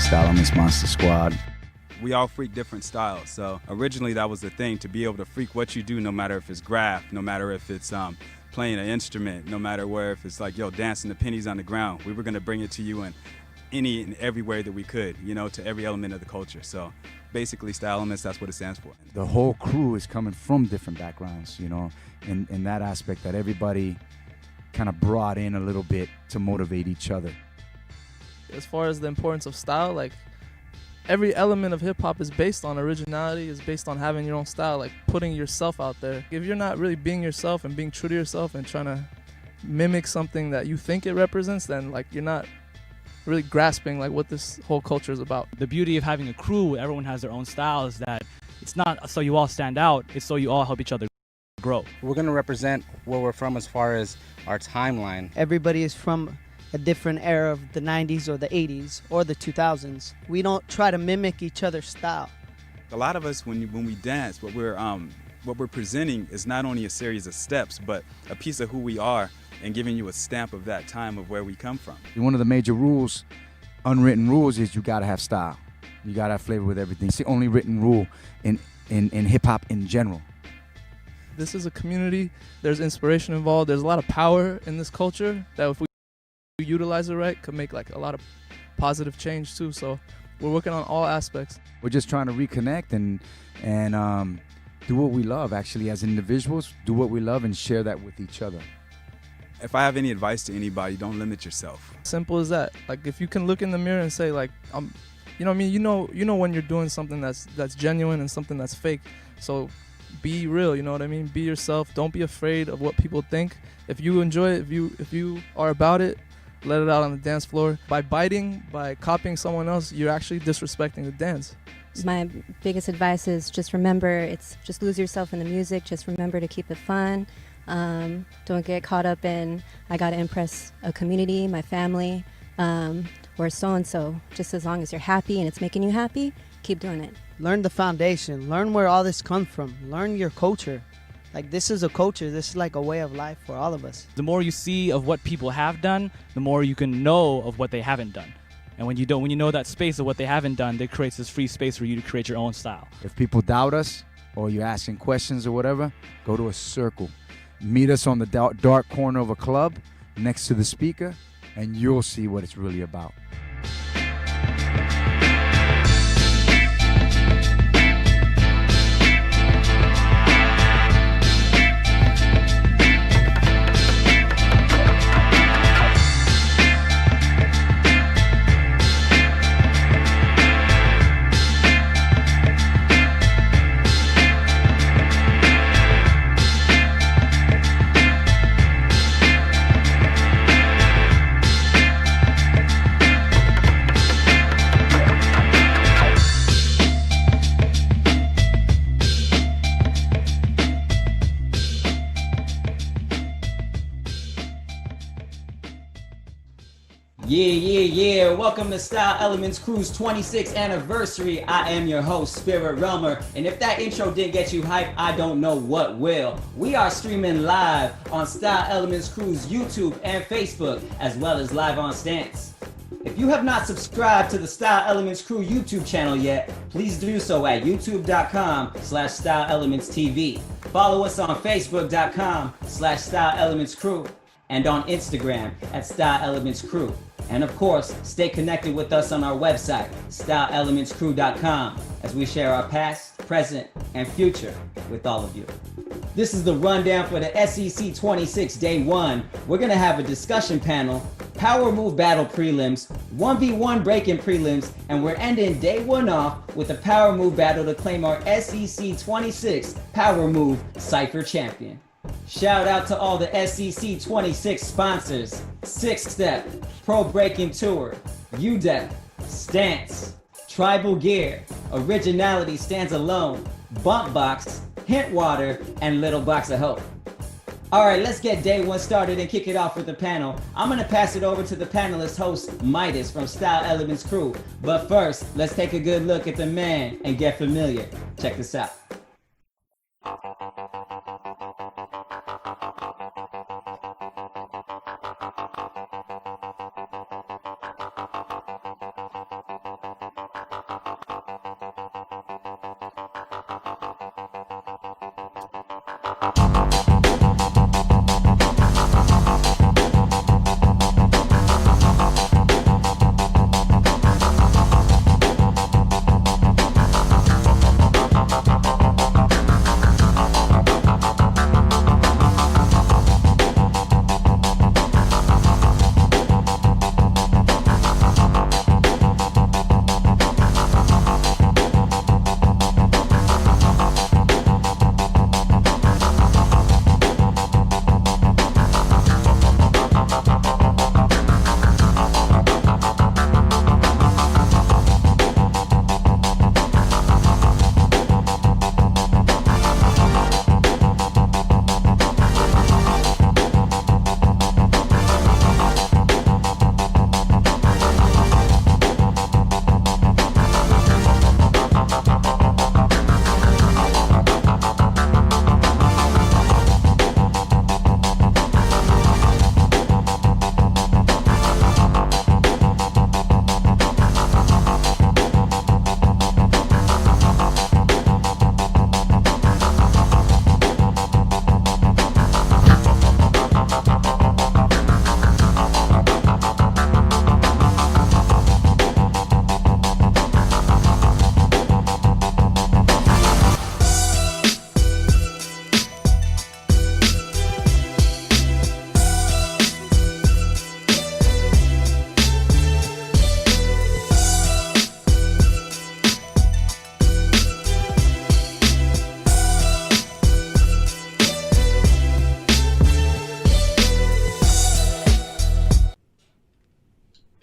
Style Elements Monster Squad. We all freak different styles. So originally that was the thing, to be able to freak what you do, no matter if it's graph, no matter if it's playing an instrument, no matter where, if it's like, yo, dancing the pennies on the ground. We were going to bring it to you in any and every way that we could, you know, to every element of the culture. So basically Style Elements, that's what it stands for. The whole crew is coming from different backgrounds, you know, in that aspect that everybody kind of brought in a little bit to motivate each other. As far as the importance of style, like every element of hip-hop is based on originality, is based on having your own style, like putting yourself out there. If you're not really being yourself and being true to yourself and trying to mimic something that you think it represents, then like you're not really grasping like what this whole culture is about. The beauty of having a crew where everyone has their own style is that it's not so you all stand out, it's so you all help each other grow. We're going to represent where we're from as far as our timeline. Everybody is from a different era of the 90s or the 80s or the 2000s. We don't try to mimic each other's style. A lot of us, when we dance, what we're presenting is not only a series of steps, but a piece of who we are and giving you a stamp of that time of where we come from. One of the major rules, unwritten rules, is you gotta have style. You gotta have flavor with everything. It's the only written rule in hip-hop in general. This is a community, there's inspiration involved, there's a lot of power in this culture that if we utilize it right, could make like a lot of positive change too. So we're working on all aspects. We're just trying to reconnect and do what we love, actually, as individuals, do what we love and share that with each other. If I have any advice to anybody, don't limit yourself. Simple as that. Like if you can look in the mirror and say like, you know what I mean? You know when you're doing something that's genuine and something that's fake. So be real, you know what I mean? Be yourself. Don't be afraid of what people think. If you enjoy it, if you are about it, let it out on the dance floor. By copying someone else, you're actually disrespecting the dance. My biggest advice is just remember, just lose yourself in the music. Just remember to keep it fun. Don't get caught up in, I gotta impress a community, my family, or so-and-so. Just as long as you're happy and it's making you happy, keep doing it. Learn the foundation. Learn where all this comes from. Learn your culture. Like this is a culture. This is like a way of life for all of us. The more you see of what people have done, the more you can know of what they haven't done. And when you know that space of what they haven't done, that creates this free space for you to create your own style. If people doubt us or you're asking questions or whatever, go to a circle. Meet us on the dark corner of a club next to the speaker, and you'll see what it's really about. Yeah. Welcome to Style Elements Crew's 26th anniversary. I am your host, Spirit Realmer. And if that intro didn't get you hyped, I don't know what will. We are streaming live on Style Elements Crew's YouTube and Facebook, as well as live on Stance. If you have not subscribed to the Style Elements Crew YouTube channel yet, please do so at youtube.com/StyleElementsTV. Follow us on Facebook.com/StyleElementsCrew and on Instagram at Style Elements Crew. And of course, stay connected with us on our website, StyleElementsCrew.com, as we share our past, present, and future with all of you. This is the rundown for the SEC 26 Day 1. We're going to have a discussion panel, Power Move Battle Prelims, 1v1 Breaking Prelims, and we're ending Day 1 off with a Power Move Battle to claim our SEC 26 Power Move Cypher Champion. Shout out to all the SEC 26 sponsors: Six Step, Pro Breaking Tour, UDEP, Stance, Tribal Gear, Originality Stands Alone, Bump Box, Hint Water, and Little Box of Hope. All right, let's get Day 1 started and kick it off with the panel. I'm gonna pass it over to the panelist host, Midas from Style Elements Crew. But first, let's take a good look at the man and get familiar. Check this out.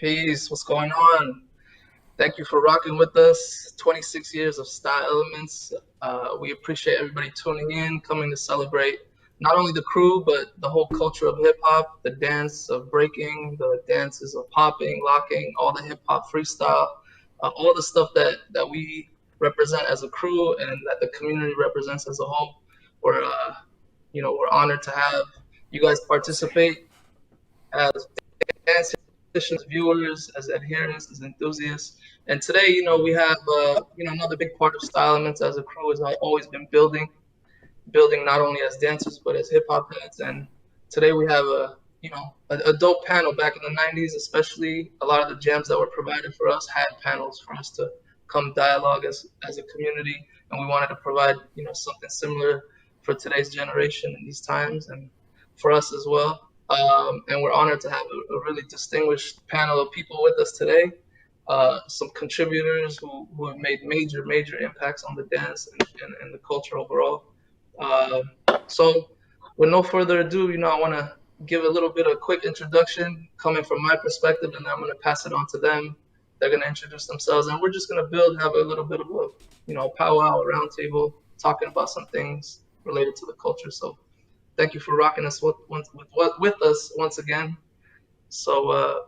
Peace. What's going on? Thank you for rocking with us. 26 years of Style Elements. We appreciate everybody tuning in, coming to celebrate not only the crew, but the whole culture of hip hop, the dance of breaking, the dances of popping, locking, all the hip hop freestyle, all the stuff that we represent as a crew and that the community represents as a whole. We're, we're honored to have you guys participate as dance musicians, viewers, as adherents, as enthusiasts. And today, we have, another big part of Style Elements as a crew has always been building not only as dancers but as hip hop heads. And today we have a dope panel. Back in the 90s, especially, a lot of the jams that were provided for us had panels for us to come dialogue as a community, and we wanted to provide something similar for today's generation in these times and for us as well. And we're honored to have a really distinguished panel of people with us today. Some contributors who have made major impacts on the dance and the culture overall. So with no further ado, I want to give a little bit of a quick introduction coming from my perspective, and then I'm going to pass it on to them. They're going to introduce themselves, and we're just going to have a little bit of a powwow, a roundtable, talking about some things related to the culture. So thank you for rocking us with us once again. So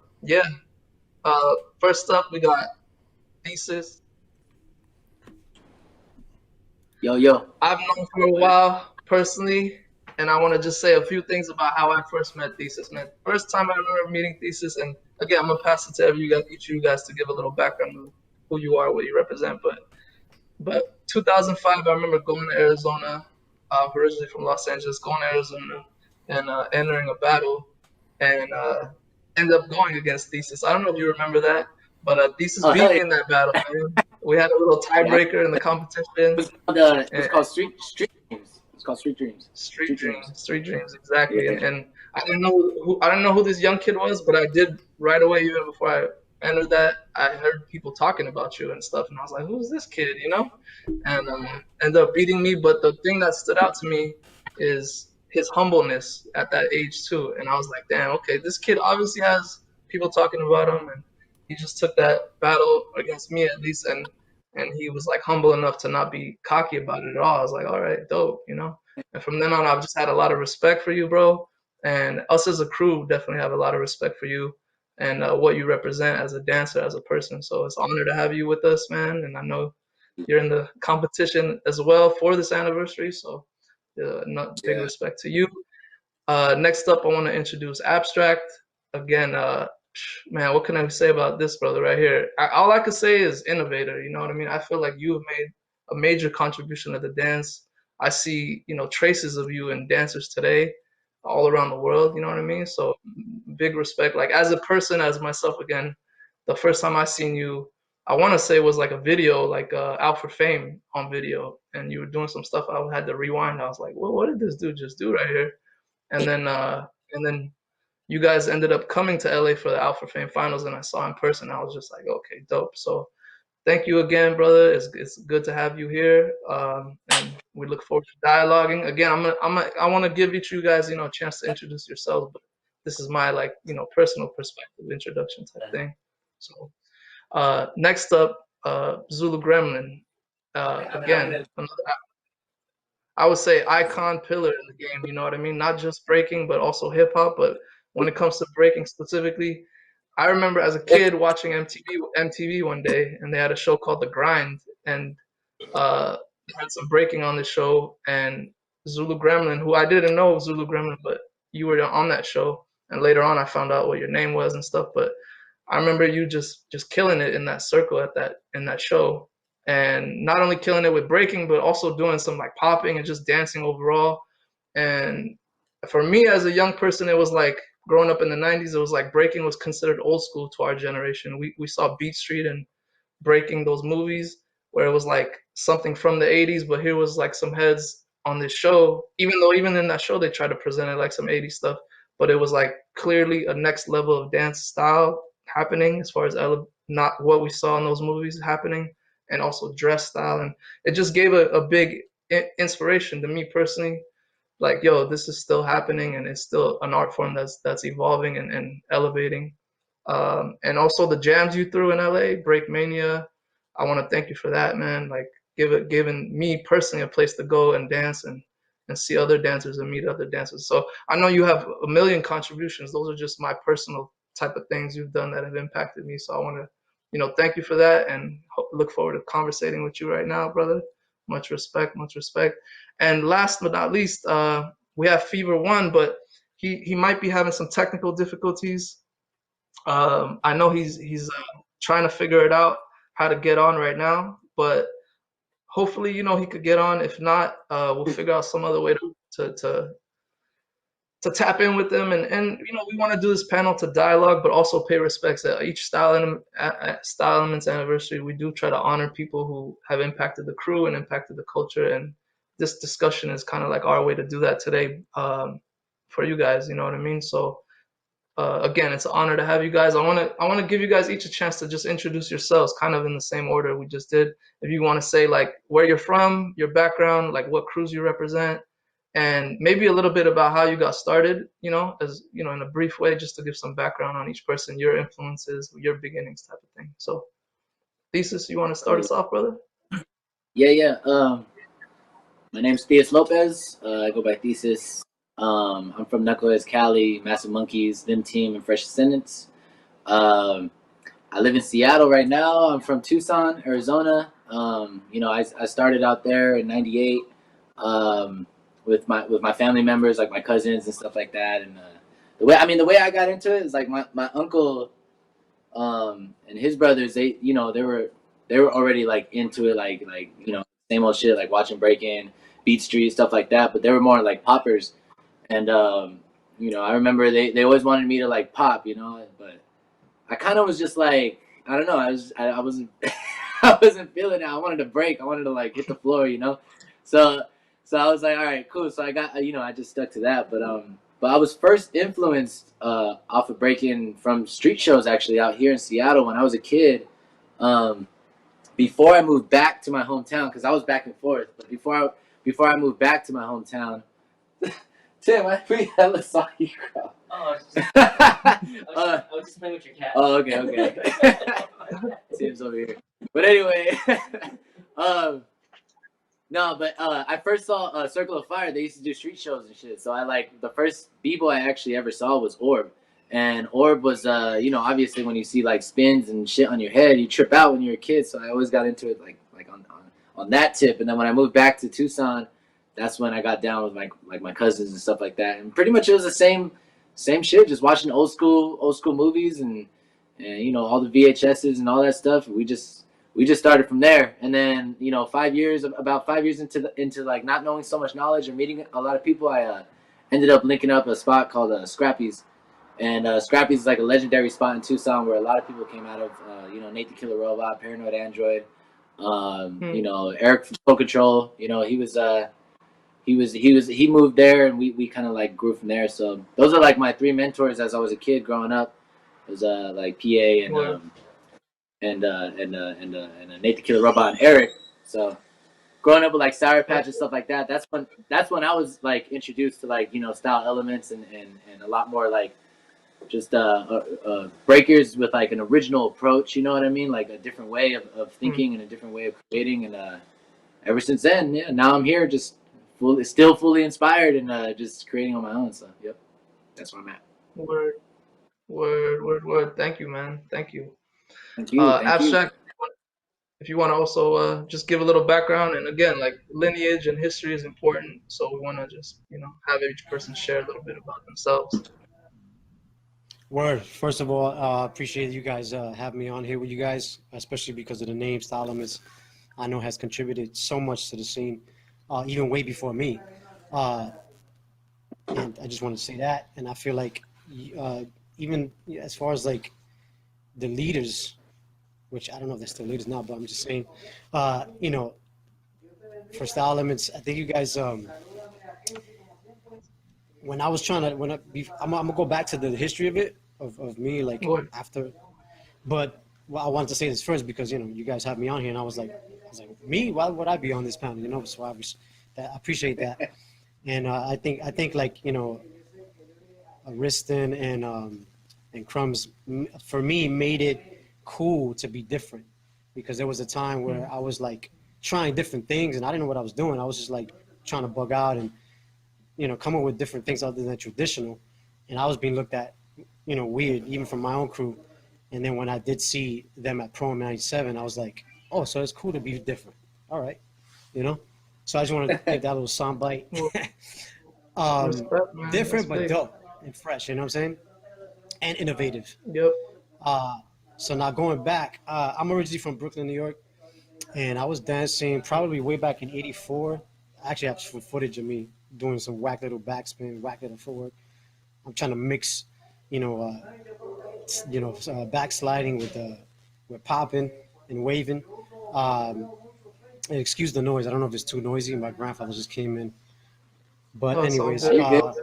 first up we got Thesis. Yo. I've known for a while personally, and I want to just say a few things about how I first met Thesis, man. First time I remember meeting Thesis, and again, I'm gonna pass it to each of you guys to give a little background of who you are, what you represent. But 2005, I remember going to Arizona, originally from Los Angeles, going to Arizona and entering a battle, and ended up going against Thesis. I don't know if you remember that, but Thesis beat me in that battle, man. We had a little tiebreaker in the competition. It's called Street Dreams. It's called Street Dreams. Street Dreams, exactly. Yeah. And I didn't know who this young kid was, but I did right away, even before I entered that. I heard people talking about you and stuff, and I was like, "Who's this kid?" And ended up beating me. But the thing that stood out to me is his humbleness at that age too. And I was like, "Damn, okay, this kid obviously has people talking about him, and he just took that battle against me at least, and he was like humble enough to not be cocky about it at all." I was like, all right, dope, And from then on, I've just had a lot of respect for you, bro. And us as a crew definitely have a lot of respect for you and what you represent as a dancer, as a person. So it's an honor to have you with us, man. And I know you're in the competition as well for this anniversary. So big respect to you. Next up, I want to introduce Abstrak. Again, man, what can I say about this brother right here? All I could say is innovator. You know what I mean? I feel like you have made a major contribution to the dance. I see, traces of you in dancers today all around the world. You know what I mean? So big respect. Like as a person, as myself, again, the first time I seen you, I want to say was like a video, like Out for Fame on video, and you were doing some stuff. I had to rewind. I was like, well, what did this dude just do right here? And then you guys ended up coming to LA for the Out for Fame finals, and I saw in person. I was just like, okay, dope. So thank you again, brother. It's good to have you here, and we look forward to dialoguing. Again, I want to give each of you guys, a chance to introduce yourselves, but this is my personal perspective introduction type thing. So next up, Zulu Gremlin. Again, I would say icon pillar in the game, you know what I mean? Not just breaking, but also hip hop. But when it comes to breaking specifically, I remember as a kid watching MTV one day, and they had a show called The Grind, and they had some breaking on the show, and Zulu Gremlin, who I didn't know Zulu Gremlin, but you were on that show, and later on I found out what your name was and stuff. But I remember you just killing it in that circle in that show. And not only killing it with breaking, but also doing some like popping and just dancing overall. And for me as a young person, it was like growing up in the 90s, it was like breaking was considered old school to our generation. We saw Beat Street and breaking, those movies where it was like something from the 80s, but here was like some heads on this show, even though even in that show they tried to present it like some 80s stuff, but it was like clearly a next level of dance style happening as far as not what we saw in those movies happening, and also dress style. And it just gave a big inspiration to me personally, like, yo, this is still happening, and it's still an art form that's evolving and elevating. And also the jams you threw in LA, Break Mania. I want to thank you for that, man. Like giving me personally a place to go and dance and see other dancers and meet other dancers. So I know you have a million contributions. Those are just my personal type of things you've done that have impacted me. So I want to, thank you for that, and look forward to conversating with you right now, brother. Much respect, much respect. And last but not least, we have Fever One, but he might be having some technical difficulties. I know he's trying to figure it out how to get on right now, but hopefully, he could get on. If not, we'll figure out some other way to tap in with them. And we want to do this panel to dialogue, but also pay respects at each Style Elements anniversary. We do try to honor people who have impacted the crew and impacted the culture. And this discussion is kind of like our way to do that today, for you guys. You know what I mean? So again, it's an honor to have you guys. I want to give you guys each a chance to just introduce yourselves, kind of in the same order we just did. If you want to say like where you're from, your background, like what crews you represent, and maybe a little bit about how you got started, in a brief way, just to give some background on each person, your influences, your beginnings, type of thing. So, Thesis, you want to start us off, brother? Yeah. My name's Theus Lopez. I go by Thesis. I'm from Knuckleheads, Cali, Massive Monkeys, Them Team, and Fresh Descendants. I live in Seattle right now. I'm from Tucson, Arizona. I started out there in '98 with my family members, like my cousins and stuff like that. And the way I got into it is like my uncle and his brothers. They were already like into it, like same old shit, like watching breaking, Beat Street, stuff like that. But they were more like poppers. And I remember they always wanted me to like pop, but I kind of was just like, I don't know, I wasn't I wasn't feeling it. I wanted to break. I wanted to like hit the floor, So I was like, all right, cool. So I got I just stuck to that. But I was first influenced off of breaking from street shows actually out here in Seattle when I was a kid. Before I moved back to my hometown, because I was back and forth. But before I moved back to my hometown. Tim, I hella saw you cry. Oh, I was just playing with your cat. Oh, okay. Tim's over here. But anyway, no, but I first saw Circle of Fire. They used to do street shows and shit. So the first b-boy I actually ever saw was Orb. And Orb was, obviously when you see like spins and shit on your head, you trip out when you're a kid. So I always got into it like on that tip. And then when I moved back to Tucson, that's when I got down with my cousins and stuff like that. And pretty much it was the same shit, just watching old school movies and all the VHSs and all that stuff. We just started from there. And then, about 5 years into like not knowing so much knowledge or meeting a lot of people, I ended up linking up a spot called Scrappy's. And Scrappy's is like a legendary spot in Tucson where a lot of people came out of, Nate the Killer Robot, Paranoid Android, Eric from Soul Control. He moved there, and we kind of like grew from there. So those are like my three mentors as I was a kid growing up. It was like PA and Nate the Killer Robot and Eric. So growing up with like Sour Patch and stuff like that, that's when I was like introduced to like Style Elements and a lot more like just breakers with like an original approach. You know what I mean? Like a different way of thinking and a different way of creating. And ever since then, now I'm here just. Still fully inspired and just creating on my own. So, yep, that's where I'm at. Word. Thank you, man. Thank you. Thank you. Abstrak, if you want to also just give a little background, and again, like lineage and history is important, so we want to just have each person share a little bit about themselves. Word. First of all, appreciate you guys having me on here with you guys, especially because of the name Style Elements. I know has contributed so much to the scene. Even way before me, and I just want to say that. And I feel like even as far as like the leaders, which I don't know if they're still leaders now, but I'm just saying, for Style Elements, I think you guys, when I was trying to, I'm gonna go back to the history of it, of me, like after, but I wanted to say this first because, you guys have me on here and I was like, me? Why would I be on this panel? So I appreciate that. And I think like, Ariston And Crumbs, for me, made it cool to be different, because there was a time where I was like trying different things and I didn't know what I was doing. I was just like trying to bug out and, you know, come up with different things other than traditional. And I was being looked at, you know, weird, even from my own crew. And then when I did see them at Pro 97, I was like, oh, so it's cool to be different. All right, you know? So I just want to give that little soundbite. Respect, man. Different, That's but big. dope and fresh, you know what I'm saying? And innovative. Yep. So now going back, I'm originally from Brooklyn, New York, and I was dancing probably way back in '84. I actually have some footage of me doing some whack little backspin, whack little footwork. I'm trying to mix, backsliding with popping and waving. And excuse the noise. I don't know if it's too noisy. My grandfather just came in. But Oh, it's all anyways, good.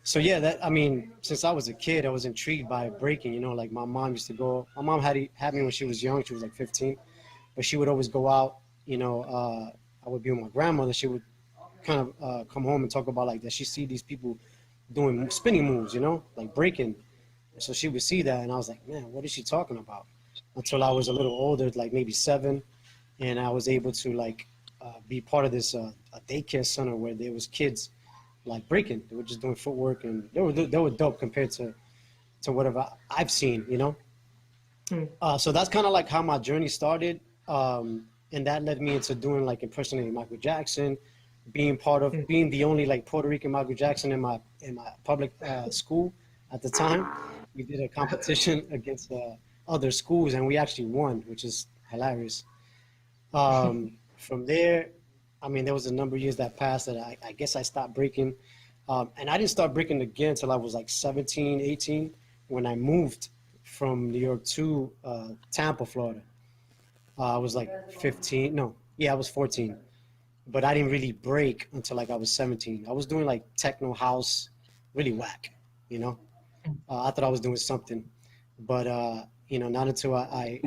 so yeah, since I was a kid, I was intrigued by breaking. You know, like my mom used to go. My mom had me when she was young. She was like 15, but she would always go out. I would be with my grandmother. She would kind of come home and talk about like that. She see these people doing spinning moves, you know, like breaking. So she would see that, and I was like, man, what is she talking about? Until I was a little older, like maybe 7, and I was able to like be part of this a daycare center where there was kids like breaking. They were just doing footwork, and they were dope compared to whatever I've seen, you know. So that's kind of like how my journey started, and that led me into doing like impersonating Michael Jackson, being the only like Puerto Rican Michael Jackson in my public school at the time. We did a competition against other schools, and we actually won, which is hilarious. From there, there was a number of years that passed that I guess I stopped breaking. And I didn't start breaking again until I was like 17, 18, when I moved from New York to Tampa, Florida. I was like 15. No, yeah, I was 14. But I didn't really break until like I was 17. I was doing like techno house, really whack, you know. I thought I was doing something. But, not until I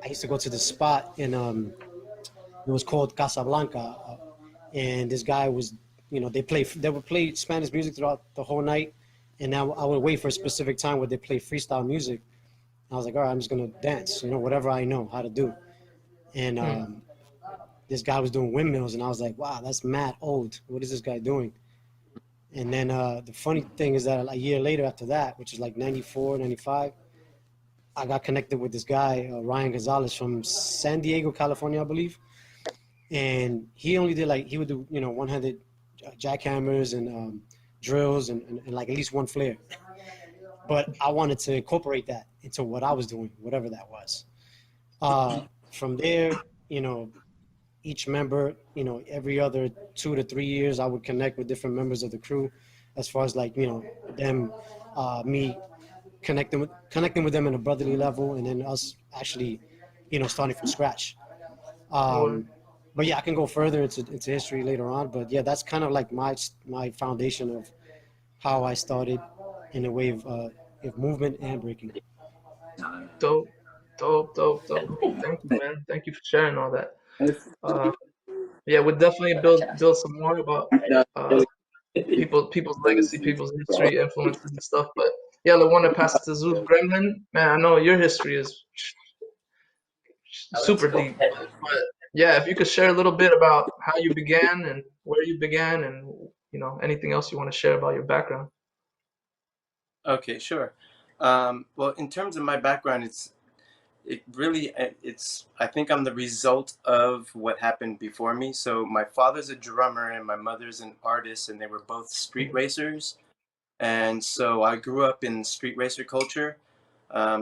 used to go to the spot in it was called Casablanca, and this guy was, they would play Spanish music throughout the whole night, and now I would wait for a specific time where they play freestyle music. And I was like, all right, I'm just gonna dance, whatever I know how to do. And this guy was doing windmills, and I was like, wow, that's mad old. What is this guy doing? And then the funny thing is that a year later after that, which is like 94, 95, I got connected with this guy, Ryan Gonzalez from San Diego, California, I believe. And he only did he would do, one-handed jackhammers and drills and like at least one flare. But I wanted to incorporate that into what I was doing, whatever that was. From there, each member, every other 2 to 3 years, I would connect with different members of the crew, as far as them, me connecting with them on a brotherly level, and then us actually, starting from scratch. But yeah, I can go further into history later on. But yeah, that's kind of like my foundation of how I started in a way of movement and breaking. Dope. Thank you, man. Thank you for sharing all that. Yeah, we'll definitely build some more about people's legacy, people's history, influences and stuff. But yeah, I want to pass it to Zulu Gremlin. Man, I know your history is super deep. But yeah, if you could share a little bit about how you began and where you began, and anything else you want to share about your background. Okay, sure. Well, in terms of my background, I think I'm the result of what happened before me. So my father's a drummer and my mother's an artist, and they were both street racers. And so I grew up in street racer culture.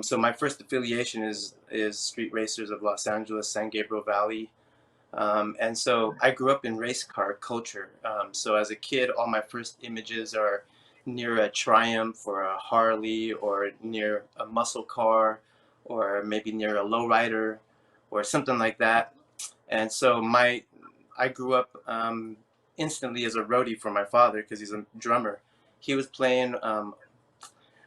So my first affiliation is Street Racers of Los Angeles, San Gabriel Valley. And so I grew up in race car culture. So as a kid, all my first images are near a Triumph or a Harley, or near a muscle car, or maybe near a lowrider or something like that. And so I grew up instantly as a roadie for my father, because he's a drummer. He was playing, one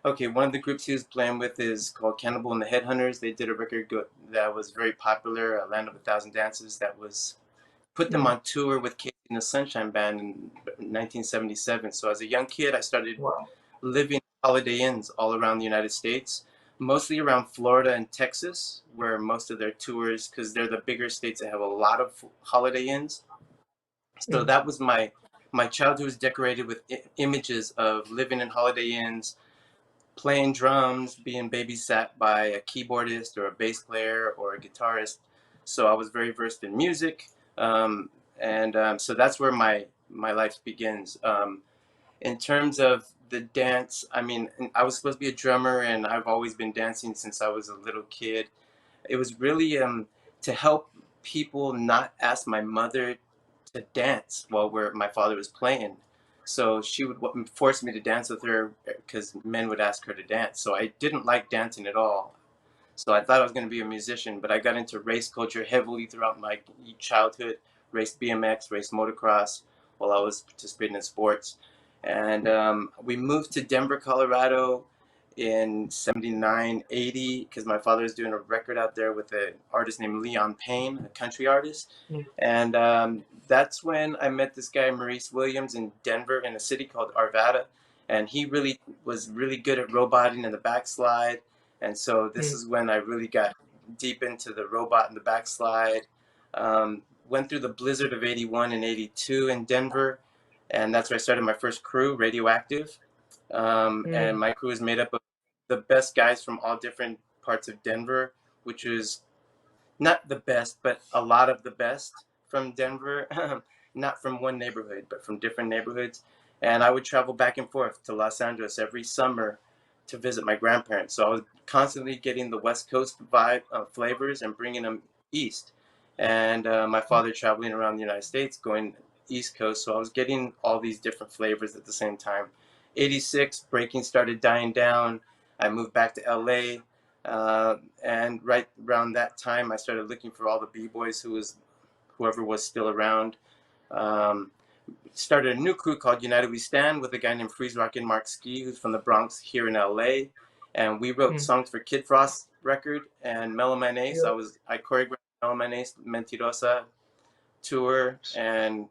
of the groups he was playing with is called Cannibal and the Headhunters. They did a record that was very popular, Land of a Thousand Dances, that was put them on tour with Casey and the Sunshine Band in 1977. So as a young kid, I started living Holiday Inns all around the United States, mostly around Florida and Texas, where most of their tours, because they're the bigger states that have a lot of Holiday Inns. So that was my childhood was decorated with images of living in Holiday Inns, playing drums, being babysat by a keyboardist or a bass player or a guitarist. So I was very versed in music, so that's where my life begins. In terms of the dance, I mean, I was supposed to be a drummer, and I've always been dancing since I was a little kid. It was really to help people not ask my mother to dance while my father was playing. So she would force me to dance with her because men would ask her to dance. So I didn't like dancing at all. So I thought I was going to be a musician, but I got into race culture heavily throughout my childhood. Raced BMX, raced motocross while I was participating in sports. And we moved to Denver, Colorado in 79, 80, because my father was doing a record out there with an artist named Leon Payne, a country artist. And that's when I met this guy, Maurice Williams, in Denver in a city called Arvada. And he really was really good at roboting and the backslide. And so this is when I really got deep into the robot and the backslide. Went through the blizzard of 81 and 82 in Denver. And that's where I started my first crew, Radioactive. And my crew is made up of the best guys from all different parts of Denver, which was not the best, but a lot of the best from Denver, not from one neighborhood, but from different neighborhoods. And I would travel back and forth to Los Angeles every summer to visit my grandparents. So I was constantly getting the West Coast vibe flavors and bringing them east. And my father traveling around the United States, going East Coast. So I was getting all these different flavors at the same time. 86, breaking started dying down. I moved back to LA. And right around that time, I started looking for all the b-boys whoever was still around. Started a new crew called United We Stand with a guy named Freeze Rockin' Mark Ski, who's from the Bronx here in LA. And we wrote songs for Kid Frost's record and Mellow Mayonnaise. I choreographed Mellow Mayonnaise Mentirosa tour, and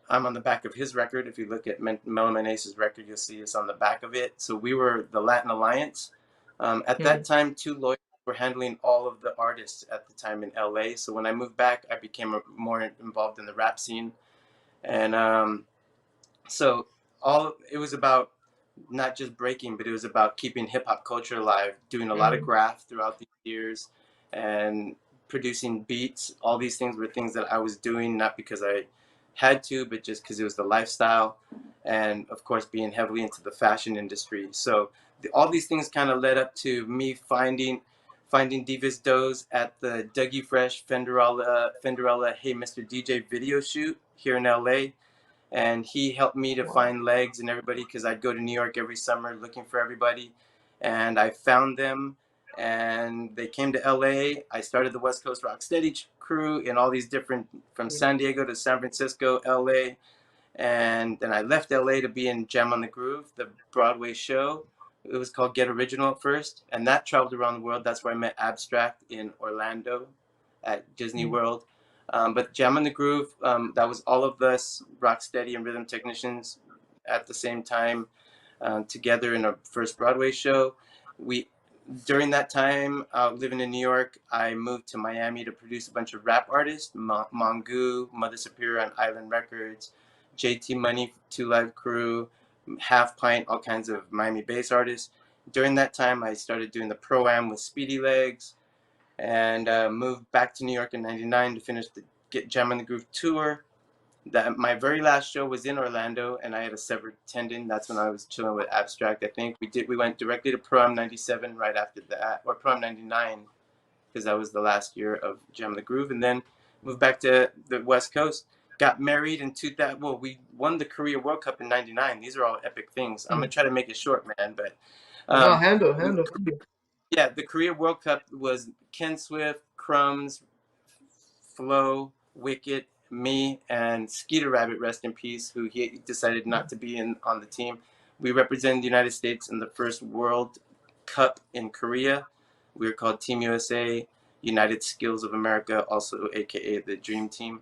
I'm on the back of his record. If you look at Mellow Mayonnaise's record, you'll see us on the back of it. So we were the Latin Alliance. At that time, 2 lawyers were handling all of the artists at the time in LA. So when I moved back, I became more involved in the rap scene. And so it was about not just breaking, but it was about keeping hip hop culture alive, doing a lot of graph throughout the years and producing beats. All these things were things that I was doing, not because I had to, but just because it was the lifestyle. And of course, being heavily into the fashion industry. So all these things kind of led up to me finding Divas Does at the Dougie Fresh Fenderella Hey Mr. DJ video shoot here in LA. And he helped me to find legs and everybody, because I'd go to New York every summer looking for everybody. And I found them, and they came to LA. I started the West Coast Rocksteady crew in all these different, from San Diego to San Francisco, LA. And then I left LA to be in Jam on the Groove, the Broadway show. It was called Get Original at first, and that traveled around the world. That's where I met Abstrak in Orlando at Disney World. But Jam on the Groove, that was all of us Rocksteady and rhythm technicians at the same time together in our first Broadway show. During that time, living in New York, I moved to Miami to produce a bunch of rap artists, Mongu, Mother Superior on Island Records, JT Money, 2 Live Crew, Half Pint, all kinds of Miami bass artists. During that time, I started doing the Pro-Am with Speedy Legs, and moved back to New York in 99 to finish the Get Jam on the Groove tour. My very last show was in Orlando, and I had a severed tendon. That's when I was chilling with Abstrak. I think we went directly to Pro-Am 97 right after that, or Pro-Am 99, because that was the last year of Jam on the Groove, and then moved back to the West Coast. Got married in 2000. Well, we won the Korea World Cup in '99. These are all epic things. I'm gonna try to make it short, man. But handle. Yeah, the Korea World Cup was Ken Swift, Crumbs, Flo, Wicked, me, and Skeeter Rabbit, rest in peace, who he decided not to be on the team. We represented the United States in the first World Cup in Korea. We were called Team USA, United Skills of America, also AKA the Dream Team.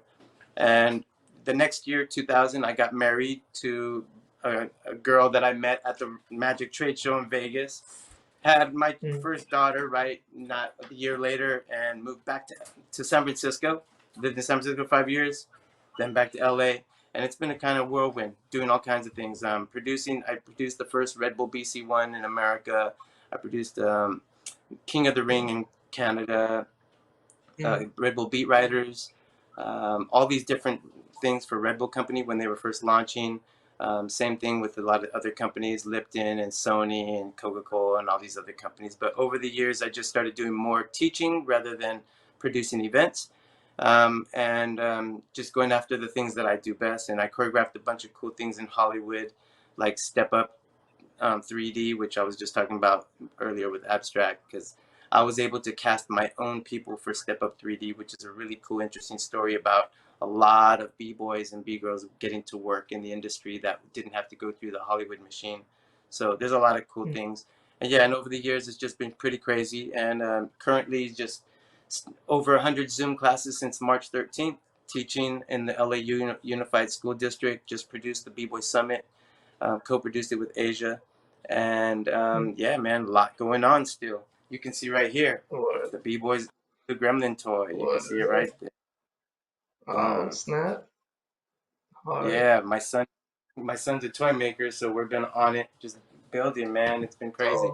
And the next year, 2000, I got married to a girl that I met at the Magic Trade Show in Vegas. Had my first daughter, right, not a year later, and moved back to San Francisco. Lived in San Francisco 5 years, then back to LA. And it's been a kind of whirlwind, doing all kinds of things. I produced the first Red Bull BC1 in America. I produced King of the Ring in Canada, Red Bull Beat Writers, all these different things for Red Bull Company when they were first launching. Same thing with a lot of other companies, Lipton and Sony and Coca-Cola and all these other companies. But over the years, I just started doing more teaching rather than producing events. Just going after the things that I do best. And I choreographed a bunch of cool things in Hollywood, like Step Up 3D, which I was just talking about earlier with Abstrak, because I was able to cast my own people for Step Up 3D, which is a really cool, interesting story about a lot of B-boys and B-girls getting to work in the industry that didn't have to go through the Hollywood machine. So there's a lot of cool things. And yeah, and over the years, it's just been pretty crazy. And currently just over 100 Zoom classes since March 13th, teaching in the LA Unified School District, just produced the B-Boy Summit, co-produced it with Asia. And yeah, man, a lot going on still. You can see right here, the B-Boys, the Gremlin toy. You can see it right there. Oh, snap. Yeah, my son's a toy maker, so we're gonna on it, just building, man. It's been crazy.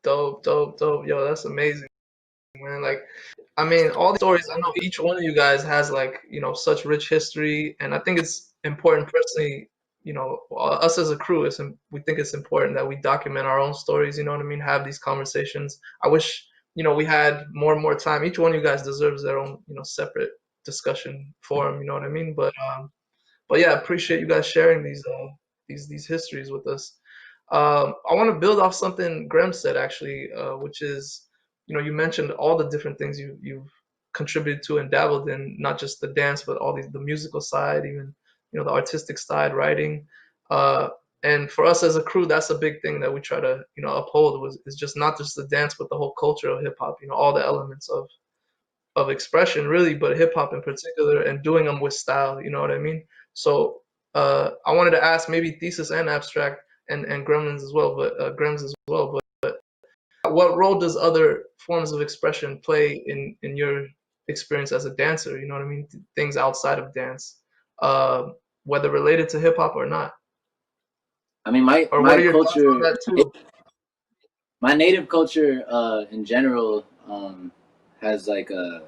Dope. Yo, that's amazing, man. Like, I mean, all these stories, I know each one of you guys has, like, you know, such rich history, and I think it's important personally, you know, us as a crew, we think it's important that we document our own stories, you know what I mean? Have these conversations. I wish, you know, we had more and more time. Each one of you guys deserves their own, you know, separate discussion forum, you know what I mean? But yeah, I appreciate you guys sharing these histories with us. I want to build off something Graham said actually, which is, you know, you mentioned all the different things you've contributed to and dabbled in, not just the dance, but all the musical side, even, you know, the artistic side, writing. And for us as a crew, that's a big thing that we try to, you know, uphold is just not just the dance, but the whole culture of hip hop, you know, all the elements of expression really, but hip hop in particular, and doing them with style, you know what I mean? So I wanted to ask maybe Thesis and Abstrak and Gremlins as well, but Grems as well, but what role does other forms of expression play in your experience as a dancer? You know what I mean? Things outside of dance, whether related to hip hop or not. I mean, my culture, my native culture in general has like a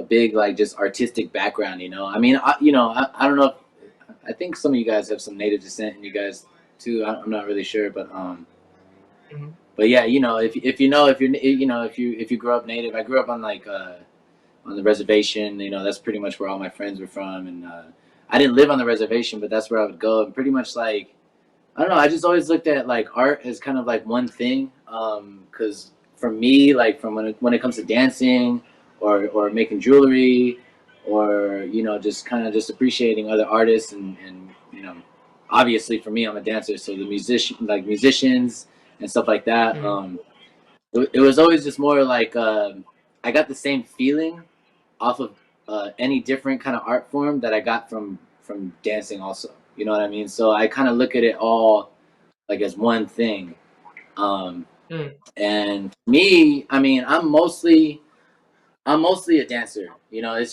big like just artistic background. You know, I mean, I don't know. I think some of you guys have some native descent, and you guys too. I'm not really sure, but but yeah, you know, if you grow up native, I grew up on like on the reservation. You know, that's pretty much where all my friends were from, and I didn't live on the reservation, but that's where I would go. And pretty much like, I don't know, I just always looked at like art as kind of like one thing, because for me, like from when it comes to dancing or making jewelry, or you know, just kind of just appreciating other artists, and you know, obviously for me, I'm a dancer, so the musicians and stuff like that. It was always just more like I got the same feeling off of any different kind of art form that I got from dancing also. You know what I mean? So I kind of look at it all like as one thing. And me, I mean, I'm mostly a dancer. You know, that's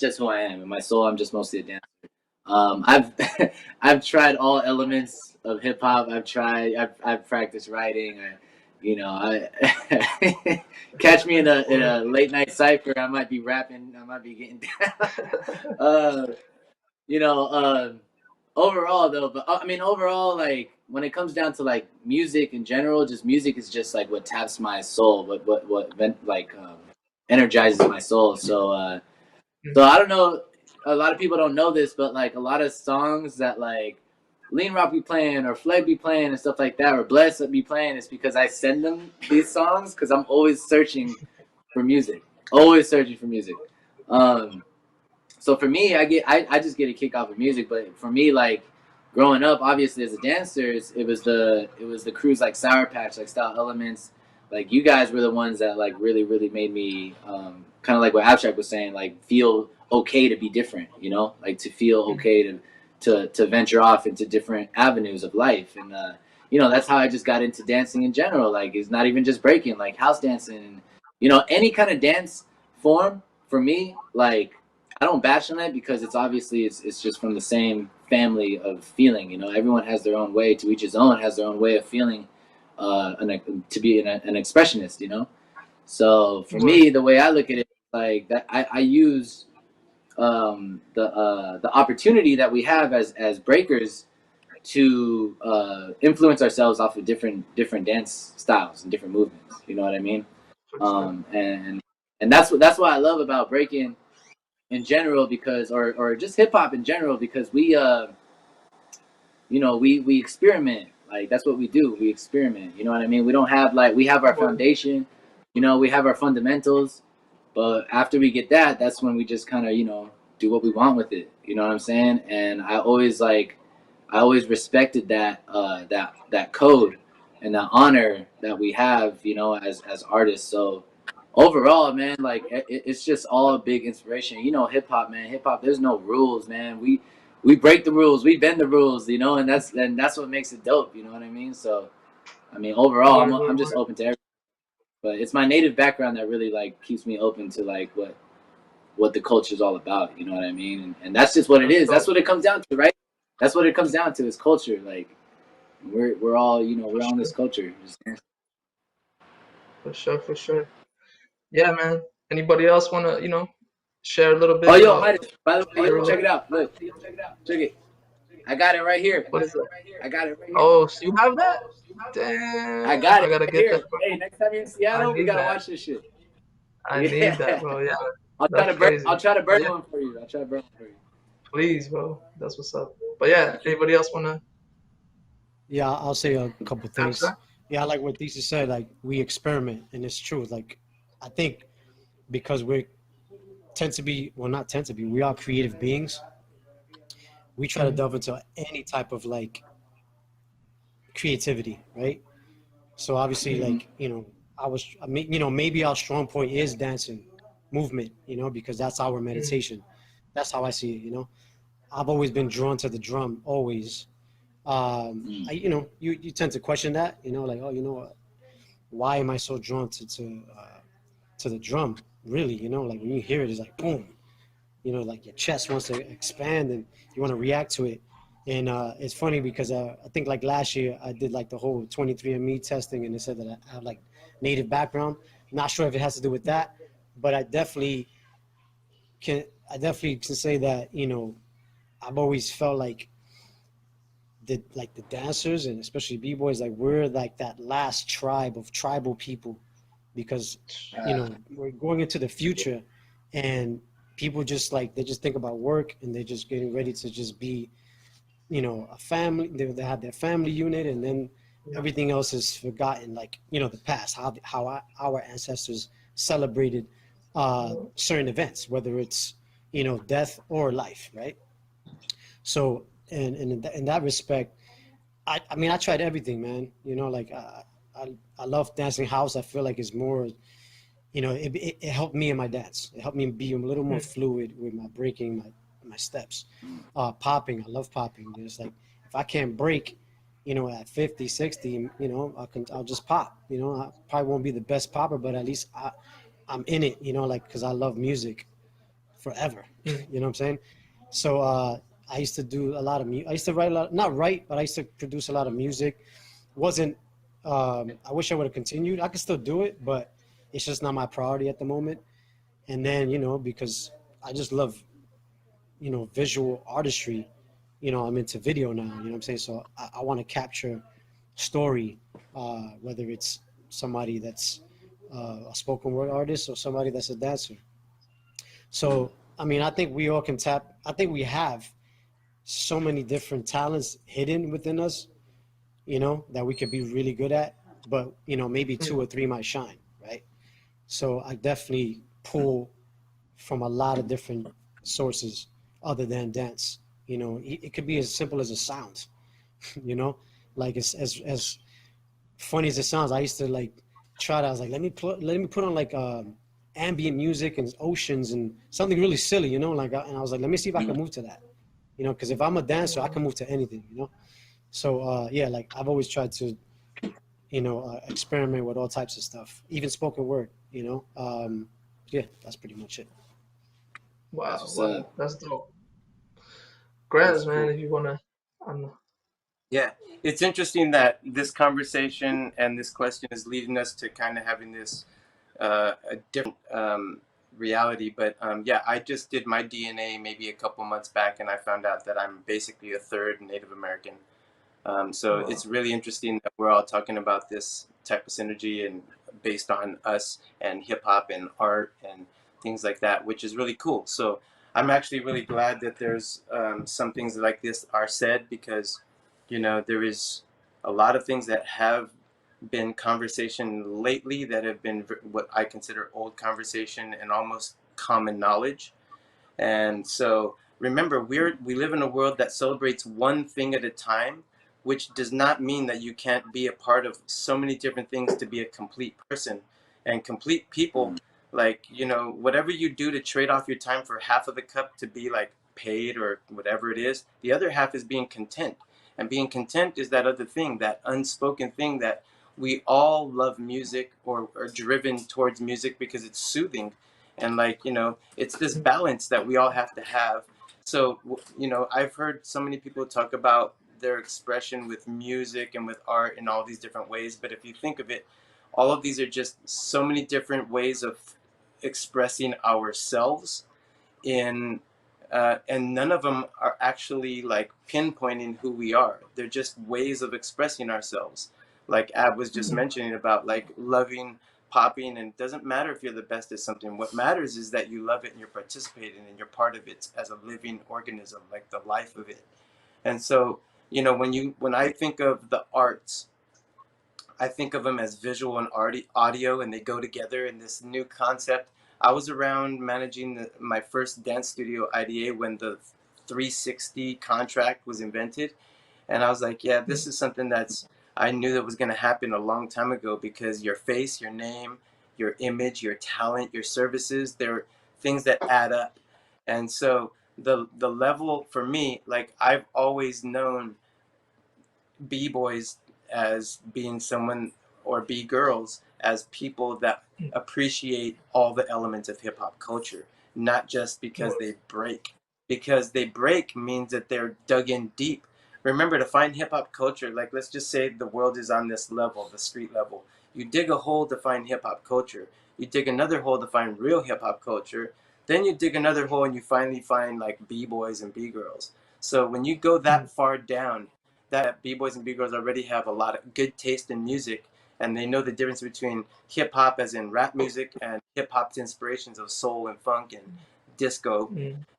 just who I am. In my soul, I'm just mostly a dancer. I've tried all elements of hip hop. I've practiced writing. Catch me in a late night cypher, I might be rapping. I might be getting down. Overall though, but I mean overall, like when it comes down to like music in general, just music is just like what taps my soul, what energizes my soul. So I don't know, a lot of people don't know this, but like a lot of songs that like Lean Rock be playing or Fleg be playing and stuff like that, or Bless be playing, is because I send them these songs because I'm always searching for music. So for me, I just get a kick off of music. But for me, like growing up, obviously as a dancer, it was the crews like Sour Patch, like Style Elements. Like you guys were the ones that like really made me kind of like what Abstrak was saying, like feel okay to be different. You know, like to feel okay to venture off into different avenues of life. And you know, that's how I just got into dancing in general. Like, it's not even just breaking, like house dancing, and you know, any kind of dance form for me. Like, I don't bash on it because it's obviously it's just from the same family of feeling. You know, everyone has their own way, to each his own, has their own way of feeling, to be an expressionist. You know, so for me, the way I look at it, like that, I use the opportunity that we have as breakers to influence ourselves off of different dance styles and different movements. You know what I mean? And that's what I love about breaking in general, because or just hip hop in general, because we you know, we experiment. Like, that's what we do. We experiment. You know what I mean? We don't have, like, we have our foundation, you know, we have our fundamentals, but after we get that, that's when we just kind of, you know, do what we want with it. You know what I'm saying? And I always respected that that code and the honor that we have, you know, as artists. So overall, man, like, it's just all a big inspiration. You know, hip hop, man. Hip hop, there's no rules, man. We break the rules, we bend the rules, you know, and that's what makes it dope. You know what I mean? So, I mean, overall, I'm just open to everything. But it's my native background that really, like, keeps me open to, like, what the culture is all about. You know what I mean? And that's just what it is. That's what it comes down to, right? That's what it comes down to, is culture. Like, we're all, you know, we're all in this culture. For sure. Yeah, man. Anybody else want to, you know, share a little bit? Oh, yo, Midas, by the way, check it out. Look, check it. I got it right here. What is it? I got it right here. Oh, so you have that? Damn. I got it. I gotta right get here. that. Bro. Hey, next time you're in Seattle, we gotta watch this shit. I need that, bro. Yeah. I'll try to burn one for you. Please, bro. That's what's up. But yeah, anybody else wanna? Yeah, I'll say a couple things. Yeah, I like what Thesis said. Like, we experiment, and it's true. Like, I think because we are creative beings. We try to delve into any type of, like, creativity, right? So obviously, like, you know, you know, maybe our strong point is dancing, movement, you know, because that's our meditation. That's how I see it, you know. I've always been drawn to the drum, always. You know, you tend to question that, you know, like, oh, you know, why am I so drawn to the drum? Really, you know, like, when you hear it, it's like boom, you know, like your chest wants to expand and you want to react to it. And it's funny because I think, like, last year I did, like, the whole 23andMe testing, and it said that I have, like, native background. Not sure if it has to do with that, but I definitely can say that, you know, I've always felt like the dancers, and especially b-boys, like, we're like that last tribe of tribal people, because, you know, we're going into the future, and people just, like, they just think about work, and they're just getting ready to just be, you know, a family. They have their family unit, and then everything else is forgotten. Like, you know, the past, how our ancestors celebrated certain events, whether it's, you know, death or life, right? So, and in that respect, I mean, I tried everything, man. You know, like, I love dancing house. I feel like it's more, you know, it helped me in my dance. It helped me be a little more fluid with my breaking, my steps. Popping, I love popping. It's like, if I can't break, you know, at 50, 60, you know, I'll just pop. You know, I probably won't be the best popper, but at least I'm in it, you know, like, because I love music forever. You know what I'm saying? So I used to do a lot of music. I used to write a lot, not write, but I used to produce a lot of music. Wasn't, I wish I would have continued. I could still do it, but it's just not my priority at the moment. And then, you know, because I just love, you know, visual artistry, you know, I'm into video now, you know what I'm saying? So I want to capture story, whether it's somebody that's a spoken word artist or somebody that's a dancer. So, I mean, I think we all can I think we have so many different talents hidden within us, you know, that we could be really good at, but, you know, maybe 2 or 3 might shine, right? So I definitely pull from a lot of different sources other than dance. You know, it could be as simple as a sound, you know, like, as funny as it sounds. I used to, like, try to, I was like, let me put on, like, ambient music and oceans and something really silly, you know, like, and I was like, let me see if I can move to that. you know, because if I'm a dancer, I can move to anything, you know. So yeah, like I've always tried to, you know, experiment with all types of stuff, even spoken word, you know. Yeah, that's pretty much it. Wow, wow, that's dope. Graz, man, if you wanna, Yeah, it's interesting that this conversation and this question is leading us to kind of having this a different reality. But yeah, I just did my DNA maybe a couple months back, and I found out that I'm basically a third Native American. So Wow. it's really interesting that we're all talking about this type of synergy and based on us and hip hop and art and things like that, which is really cool. So I'm actually really glad that there's some things like this are said, because, you know, there is a lot of things that have been conversation lately that have been what I consider old conversation and almost common knowledge. And so remember, we live in a world that celebrates one thing at a time, which does not mean that you can't be a part of so many different things to be a complete person. And complete people, like, you know, whatever you do to trade off your time for half of the cup to be like paid or whatever it is, the other half is being content. And being content is that other thing, that unspoken thing that we all love music or are driven towards music because it's soothing. And like, you know, it's this balance that we all have to have. So, you know, I've heard so many people talk about their expression with music and with art in all these different ways. But if you think of it, all of these are just so many different ways of expressing ourselves in and none of them are actually like pinpointing who we are. They're just ways of expressing ourselves. Like Ab was just mentioning about like loving popping, and it doesn't matter if you're the best at something. What matters is that you love it and you're participating and you're part of it as a living organism, like the life of it. And so, you know, when I think of the arts, I think of them as visual and audio, and they go together in this new concept. I was around managing my first dance studio IDA when the 360 contract was invented, and I was like, yeah, this is something I knew that was going to happen a long time ago, because your face, your name, your image, your talent, your services, they're things that add up. And so the level for me, like I've always known b-boys as being someone, or b-girls as people that appreciate all the elements of hip-hop culture, not just because they break. Because they break means that they're dug in deep. Remember, to find hip-hop culture, like let's just say the world is on this level, the street level. You dig a hole to find hip-hop culture. You dig another hole to find real hip-hop culture. Then you dig another hole and you finally find like b-boys and b-girls. So when you go that far down, that b-boys and b-girls already have a lot of good taste in music, and they know the difference between hip-hop as in rap music and hip-hop's inspirations of soul and funk and disco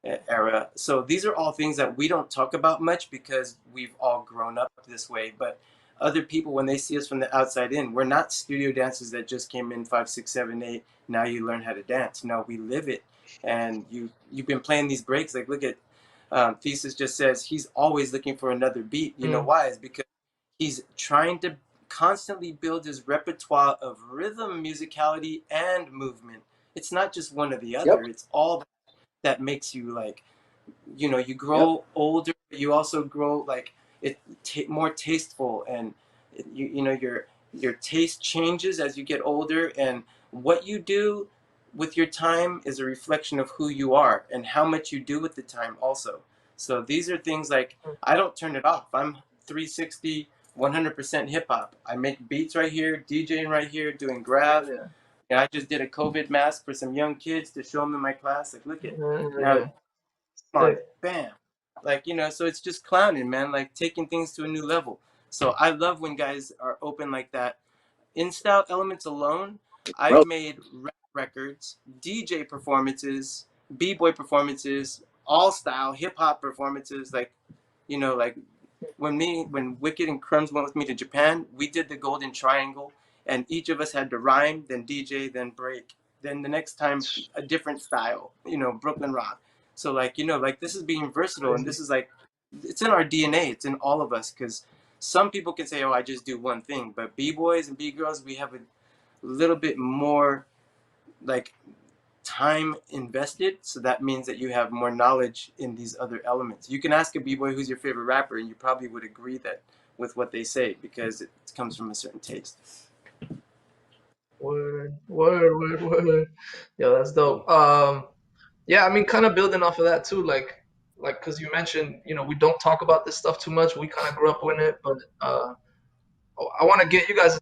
era. So these are all things that we don't talk about much because we've all grown up this way. But other people, when they see us from the outside in, we're not studio dancers that just came in 5, 6, 7, 8. Now you learn how to dance. No, we live it. And you've been playing these breaks. Like, look at Thesis just says he's always looking for another beat. You know why? It's because he's trying to constantly build his repertoire of rhythm, musicality, and movement. It's not just one or the other. It's all that makes you like, you know, you grow older. You also grow like more tasteful, and you know your taste changes as you get older, and what you do with your time is a reflection of who you are and how much you do with the time also. So these are things like, I don't turn it off. I'm 360 100% hip hop. I make beats right here, DJing right here, doing graph. And I just did a COVID mask for some young kids to show them in my class. Like, look at now, on, bam. Like, you know, so it's just clowning, man, like taking things to a new level. So I love when guys are open like that. In Style Elements alone, I've made rap records, DJ performances, b-boy performances, all style hip hop performances. Like, you know, like when Wicked and Crumbs went with me to Japan, we did the Golden Triangle, and each of us had to rhyme, then DJ, then break. Then the next time, a different style, you know, Brooklyn Rock. So like, you know, like this is being versatile, and this is like, it's in our DNA, it's in all of us, because some people can say, oh, I just do one thing, but b-boys and b-girls, we have a little bit more like time invested, so that means that you have more knowledge in these other elements. You can ask a b-boy who's your favorite rapper, and you probably would agree that with what they say, because it comes from a certain taste. Word. Yeah, that's dope. Yeah, I mean, kind of building off of that too, like, because you mentioned, we don't talk about this stuff too much. We kind of grew up with it, but I want to get you guys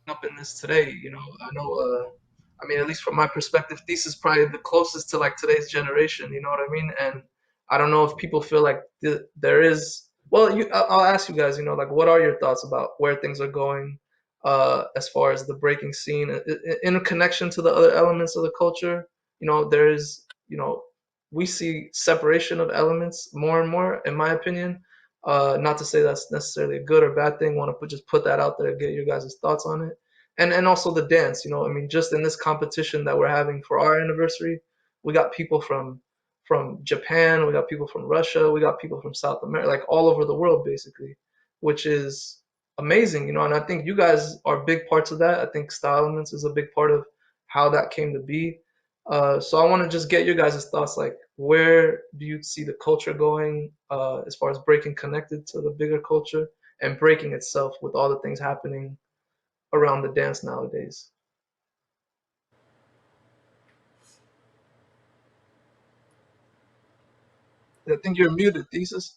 up in this today. I know. I mean, at least from my perspective, Thesis is probably the closest to like today's generation. You know what I mean? And I don't know if people feel like there is. Well, I'll ask you guys. Like, what are your thoughts about where things are going, as far as the breaking scene, in connection to the other elements of the culture? There is. We see separation of elements more and more, in my opinion. Not to say that's necessarily a good or bad thing. Want to just put that out there, get your guys' thoughts on it. And also the dance, I mean, just in this competition that we're having for our anniversary, we got people from Japan, we got people from Russia, we got people from South America, like all over the world basically, which is amazing, and I think you guys are big parts of that. I think Style Elements is a big part of how that came to be. So I want to just get your guys' thoughts, like, where do you see the culture going, as far as breaking connected to the bigger culture and breaking itself with all the things happening around the dance nowadays? I think you're muted, Thesis.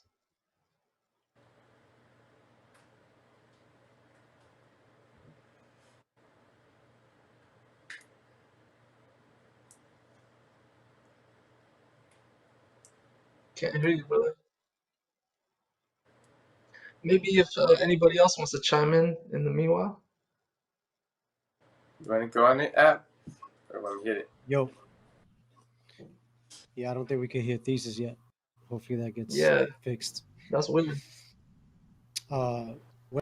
Can't hear you, brother. Maybe if anybody else wants to chime in the meanwhile. You want to go on it, app, or want me to hit it? Yo. Yeah, I don't think we can hear Thesis yet. Hopefully that gets fixed. That's weird. Where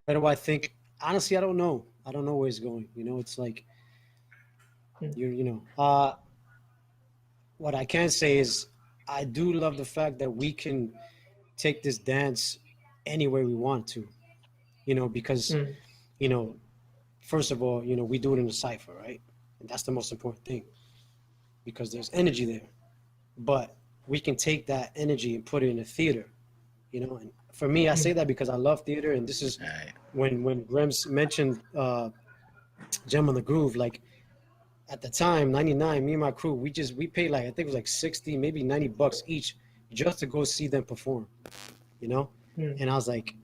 do I think? Honestly, I don't know. I don't know where it's going. It's like what I can say is I do love the fact that we can take this dance anywhere we want to. Because first of all, we do it in a cipher, right? And that's the most important thing, because there's energy there. But we can take that energy and put it in a theater, and for me, I say that because I love theater, and this is when Grems mentioned Gem on the Groove, like at the time, 99, me and my crew, we paid like, I think it was like 60, maybe $90 each just to go see them perform, and I was like,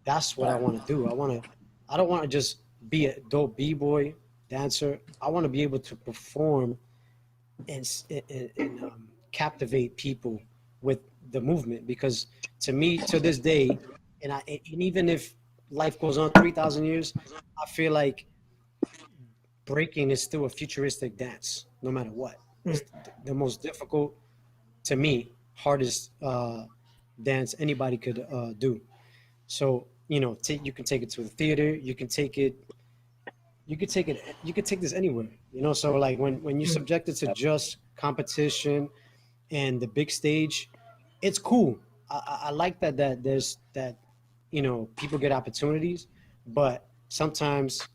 that's what I want to do. I don't want to just be a dope b-boy dancer. I want to be able to perform and captivate people with the movement, because to me, to this day, and even if life goes on 3,000 years, I feel like breaking is still a futuristic dance, no matter what. It's the most difficult, to me, hardest dance anybody could do. So you can take it to the theater, you can take this anywhere. So like when you subject it to just competition and the big stage, it's cool. I like that there's that, people get opportunities, but sometimes,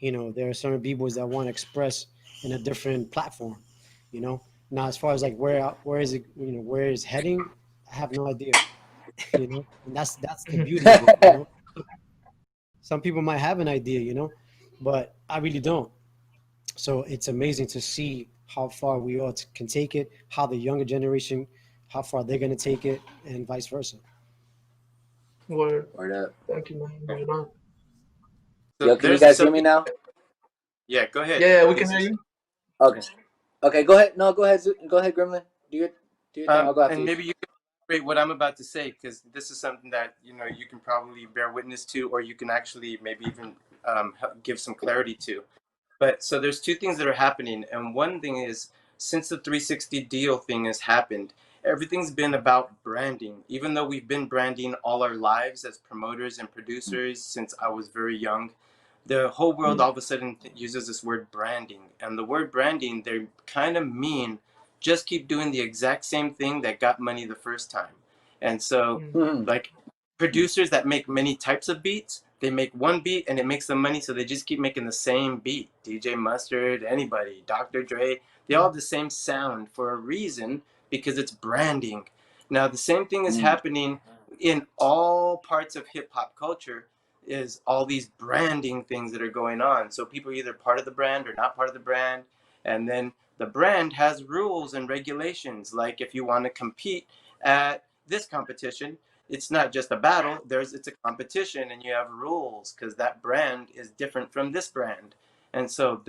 there are certain b-boys that want to express in a different platform, Now, as far as like where is it, where it's heading, I have no idea, and that's the beauty of it, Some people might have an idea, but I really don't. So it's amazing to see how far we all can take it, how the younger generation, how far they're going to take it, and vice versa. Word up. Thank you, man. Right on. So Yo, can you guys hear me now? Yeah, go ahead. Yeah, we can hear you. Okay, go ahead. No, go ahead. Go ahead, Gremlin. Do your thing. I'll go after and you. maybe you can elaborate what I'm about to say, because this is something that you can probably bear witness to, or you can actually maybe even give some clarity to. But so there's two things that are happening, and one thing is, since the 360 deal thing has happened, everything's been about branding. Even though we've been branding all our lives as promoters and producers since I was very young, the whole world all of a sudden uses this word branding. And the word branding, they kind of mean just keep doing the exact same thing that got money the first time. And so like producers that make many types of beats, they make one beat and it makes them money, so they just keep making the same beat. DJ Mustard, anybody, Dr. Dre, they all have the same sound for a reason, because it's branding. Now, the same thing is happening in all parts of hip hop culture, is all these branding things that are going on. So people are either part of the brand or not part of the brand. And then the brand has rules and regulations. Like if you want to compete at this competition, it's not just a battle, it's a competition, and you have rules because that brand is different from this brand. And so that